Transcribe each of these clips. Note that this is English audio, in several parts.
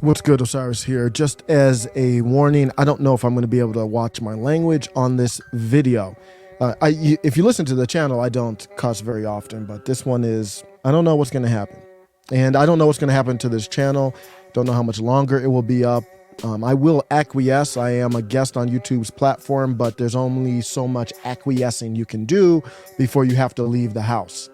What's good, Osiris here. Just as a warning, I don't know if I'm going to be able to watch my language on this video. If you listen to the channel, I don't cuss very often, but this one is, I don't know what's going to happen. And I don't know what's going to happen to this channel. Don't know how much longer it will be up. I will acquiesce. I am a guest on YouTube's platform, but there's only so much acquiescing you can do before you have to leave the house.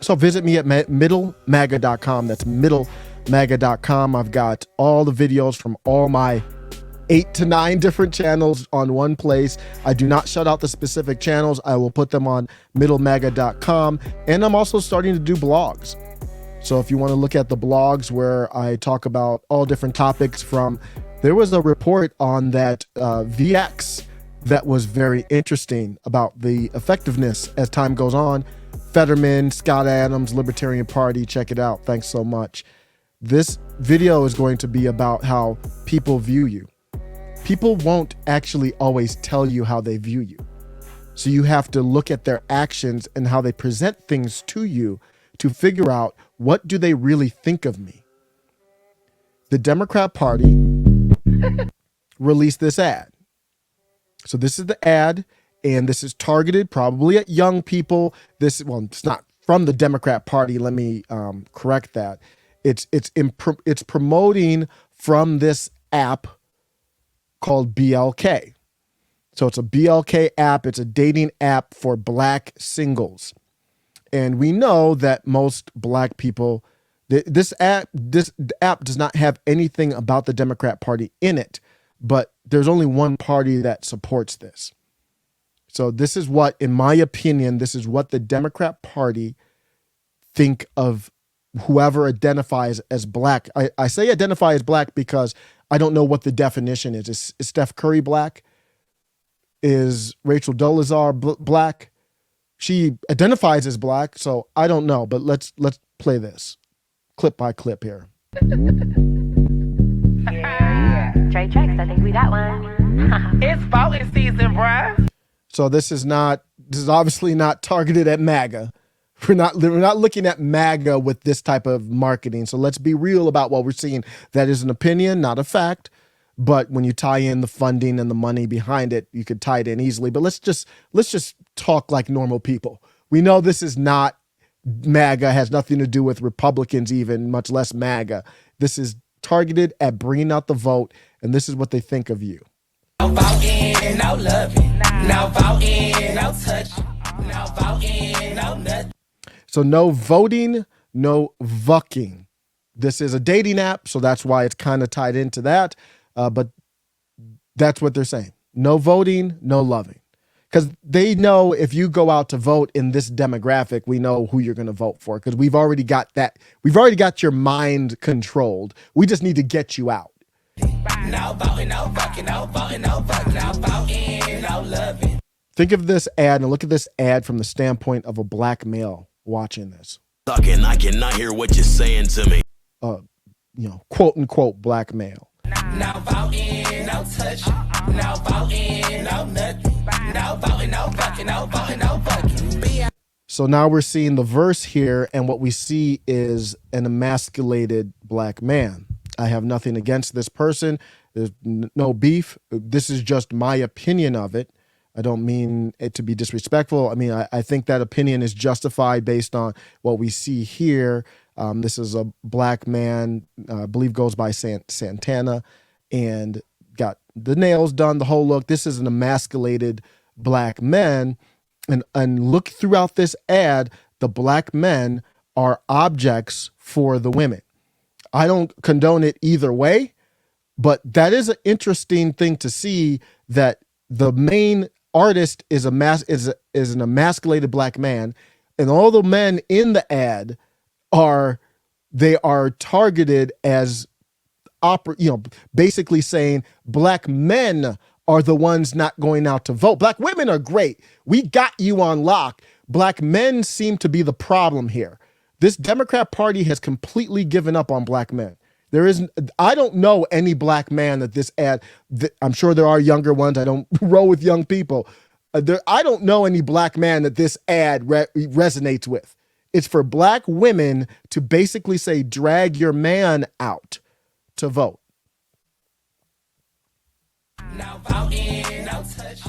So visit me at middlemaga.com. That's middlemaga.com. I've got all the videos from all my 8 to 9 different channels on one place. I do not shut out the specific channels. I will put them on middlemaga.com. And I'm also starting to do blogs. So if you want to look at the blogs where I talk about all different topics there was a report on that VX that was very interesting about the effectiveness as time goes on. Fetterman, Scott Adams, Libertarian Party, check it out. Thanks so much. This video is going to be about how people view you. People won't actually always tell you how they view you. So you have to look at their actions and how they present things to you to figure out, what do they really think of me? The Democrat Party released this ad. So this is the ad, and this is targeted probably at young people. It's not from the Democrat Party. Let me correct that. It's promoting from this app called BLK. So it's a BLK app. It's a dating app for black singles. And we know that most black people, this app does not have anything about the Democrat Party in it, but there's only one party that supports this. So this is what, in my opinion, this is what the Democrat Party think of whoever identifies as black. I say identify as black because I don't know what the definition is. Is Steph Curry black? Is Rachel Dolezal black? She identifies as black, so I don't know. But let's play this clip by clip here. Yeah. Trey Tracks, I think we got one. It's voting season, bruh. So this is obviously not targeted at MAGA. We're not looking at MAGA with this type of marketing. So let's be real about what we're seeing. That is an opinion, not a fact. But when you tie in the funding and the money behind it, you could tie it in easily. But let's just talk like normal people. We know this is not MAGA, has nothing to do with Republicans even, much less MAGA. This is targeted at bringing out the vote, and this is what they think of you. No voting, no loving. No voting, no touching. No voting, no nothing. So no voting, no vucking. This is a dating app, so that's why it's kind of tied into that. But that's what they're saying. No voting, no loving. Because they know if you go out to vote in this demographic, we know who you're going to vote for, because we've already got that. We've already got your mind controlled. We just need to get you out. No voting, no fucking, no voting, no fucking, no voting, no loving. Think of this ad and look at this ad from the standpoint of a black male watching this. Sucking, I cannot hear what you're saying to me. Quote unquote black male. No voting, no touching. No voting, no nothing. No voting, no fucking, no voting, no fucking. So now we're seeing the verse here, and what we see is an emasculated black man. I have nothing against this person. There's no beef. This is just my opinion of it. I don't mean it to be disrespectful. I mean, I think that opinion is justified based on what we see here. This is a black man, I believe goes by Santana, and got the nails done, the whole look. This is an emasculated black man. And look throughout this ad, the black men are objects for the women. I don't condone it either way, but that is an interesting thing to see, that the main artist is an emasculated black man, and all the men in the ad are targeted as basically saying black men are the ones not going out to vote. Black women are great. We got you on lock. Black men seem to be the problem here. This Democrat Party has completely given up on black men. I don't know any black man that this ad, I'm sure there are younger ones. I don't roll with young people. I don't know any black man that this ad resonates with. It's for black women to basically say, drag your man out. to vote. No voting, no touch.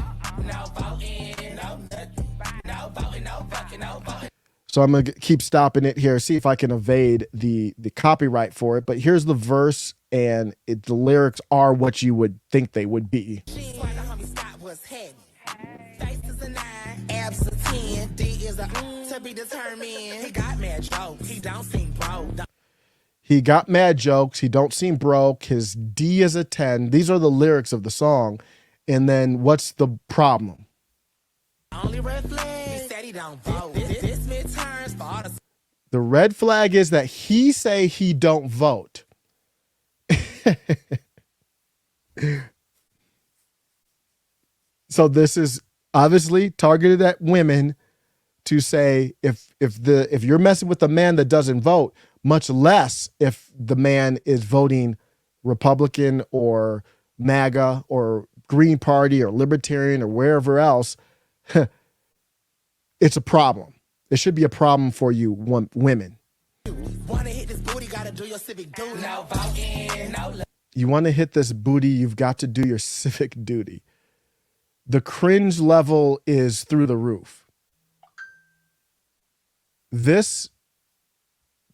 No voting, no nothing. No voting, no fucking, no voting. So I'm going to keep stopping it here, see if I can evade the copyright for it. But here's the verse, and the lyrics are what you would think they would be. Abs a 10, D is a to be determined. He got mad jokes, he don't seem broke. He got mad jokes, he don't seem broke, his D is a 10. These are the lyrics of the song. And then what's the problem? Only red flag, he said he don't vote. This midterms for all the... The red flag is that he say he don't vote. So this is obviously targeted at women to say if you're messing with a man that doesn't vote, much less if the man is voting Republican or MAGA or Green Party or Libertarian or wherever else, it's a problem. It should be a problem for you women. Wanna hit this booty, gotta do your civic duty. No voting, no... You want to hit this booty, you've got to do your civic duty. The cringe level is through the roof. This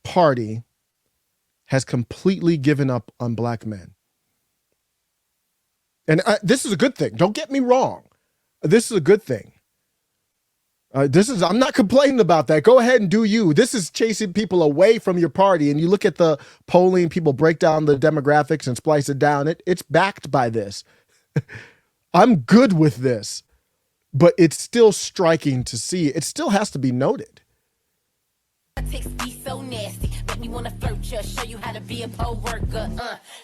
party has completely given up on black men. And this is a good thing. Don't get me wrong. This is a good thing. I'm not complaining about that. Go ahead and do you. This is chasing people away from your party. And you look at the polling, people break down the demographics and splice it down. It's backed by this. I'm good with this, but it's still striking to see. It still has to be noted. So nasty, make me wanna flirt you, show you how to be a pole worker.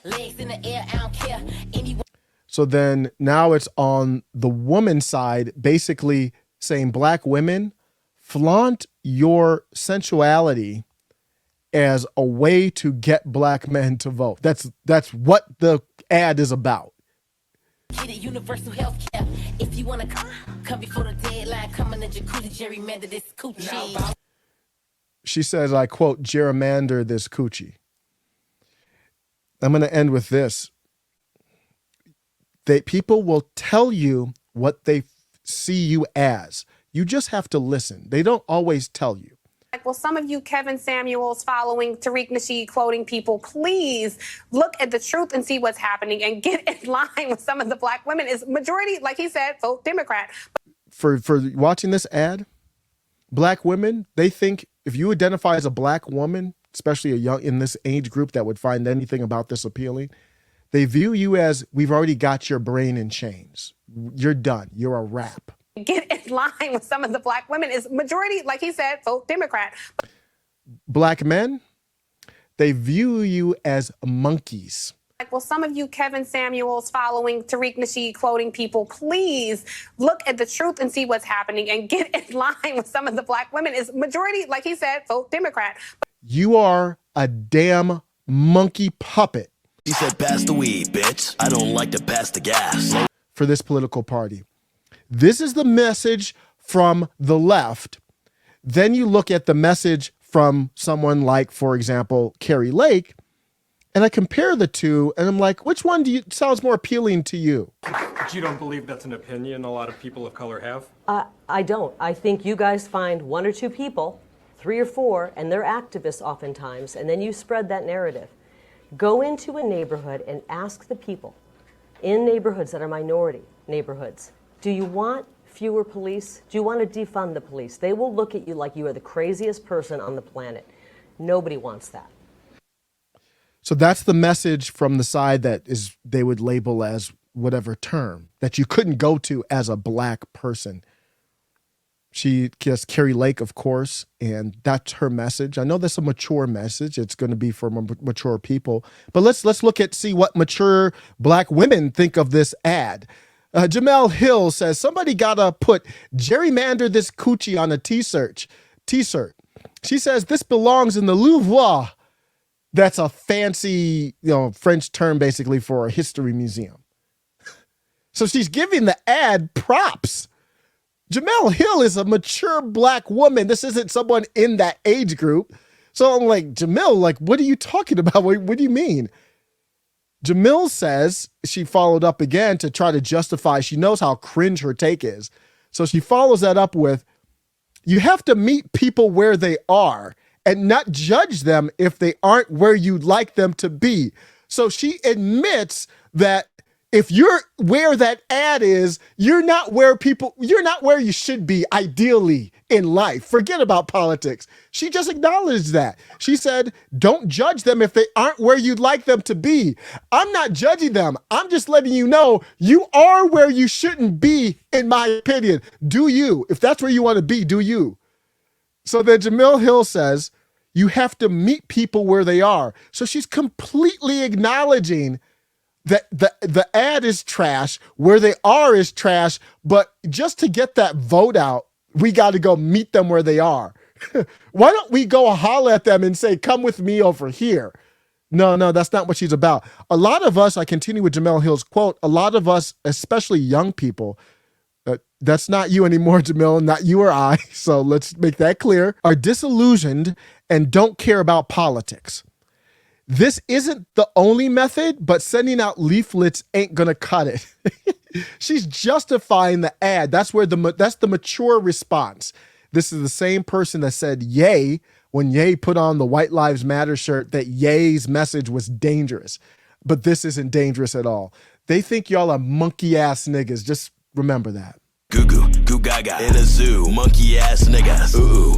Legs in the air, I don't care. Anyone. So then now it's on the woman's side, basically saying black women, flaunt your sensuality as a way to get black men to vote. That's what the ad is about. Get it, universal health care. If you wanna come before the deadline, come in the jacuzzi, gerrymander this coochie. She says, I quote, gerrymander this coochie. I'm going to end with this. People will tell you what they see you as. You just have to listen. They don't always tell you. Well, some of you Kevin Samuels following Tariq Nasheed quoting people, please look at the truth and see what's happening and get in line with some of the black women. Is majority, like he said, vote Democrat. For watching this ad, black women, they think if you identify as a black woman, especially a young in this age group that would find anything about this appealing, they view you as, we've already got your brain in chains. You're done. You're a wrap. Get in line with some of the black women. Is majority, like he said, vote Democrat. Black men, they view you as monkeys. Well, some of you Kevin Samuels following Tariq Nasheed quoting people, please look at the truth and see what's happening and get in line with some of the black women. Is majority, like he said, vote Democrat. You are a damn monkey puppet. He said, pass the weed, bitch. I don't like to pass the gas. For this political party. This is the message from the left. Then you look at the message from someone like, for example, Kerry Lake, and I compare the two, and I'm like, which one sounds more appealing to you? But you don't believe that's an opinion a lot of people of color have? I don't. I think you guys find one or two people, 3 or 4, and they're activists oftentimes, and then you spread that narrative. Go into a neighborhood and ask the people in neighborhoods that are minority neighborhoods, do you want fewer police? Do you want to defund the police? They will look at you like you are the craziest person on the planet. Nobody wants that. So that's the message from the side that is they would label as whatever term that you couldn't go to as a black person. She has Kerry Lake, of course, and that's her message. I know that's a mature message. It's going to be for mature people. But let's see what mature black women think of this ad. Jamil Hill says, somebody got to put gerrymander this coochie on a t-shirt. She says, this belongs in the Louvre. That's a fancy, French term basically for a history museum. So she's giving the ad props. Jamil Hill is a mature black woman. This isn't someone in that age group. So I'm like, Jamil, what are you talking about? What do you mean? Jamil says she followed up again to try to justify. She knows how cringe her take is. So she follows that up with, you have to meet people where they are and not judge them if they aren't where you'd like them to be. So she admits that if you're where that ad is, you're not where you should be ideally in life. Forget about politics. She just acknowledged that. She said, don't judge them if they aren't where you'd like them to be. I'm not judging them. I'm just letting you know you are where you shouldn't be, in my opinion. Do you? If that's where you want to be, do you? So then Jamil Hill says, you have to meet people where they are. So she's completely acknowledging that the ad is trash, where they are is trash, but just to get that vote out, we got to go meet them where they are. Why don't we go holler at them and say, come with me over here? No, that's not what she's about. A lot of us, I continue with Jamil Hill's quote, a lot of us, especially young people, that's not you anymore, Jamil, not you or I, so let's make that clear, are disillusioned and don't care about politics. This isn't the only method, but sending out leaflets ain't gonna cut it. She's justifying the ad. That's the mature response. This is the same person that said Ye when Ye put on the White Lives Matter shirt, that Ye's message was dangerous. But this isn't dangerous at all. They think y'all are monkey ass niggas. Just remember that. Goo goo, goo gaga. In a zoo, monkey ass niggas. Ooh.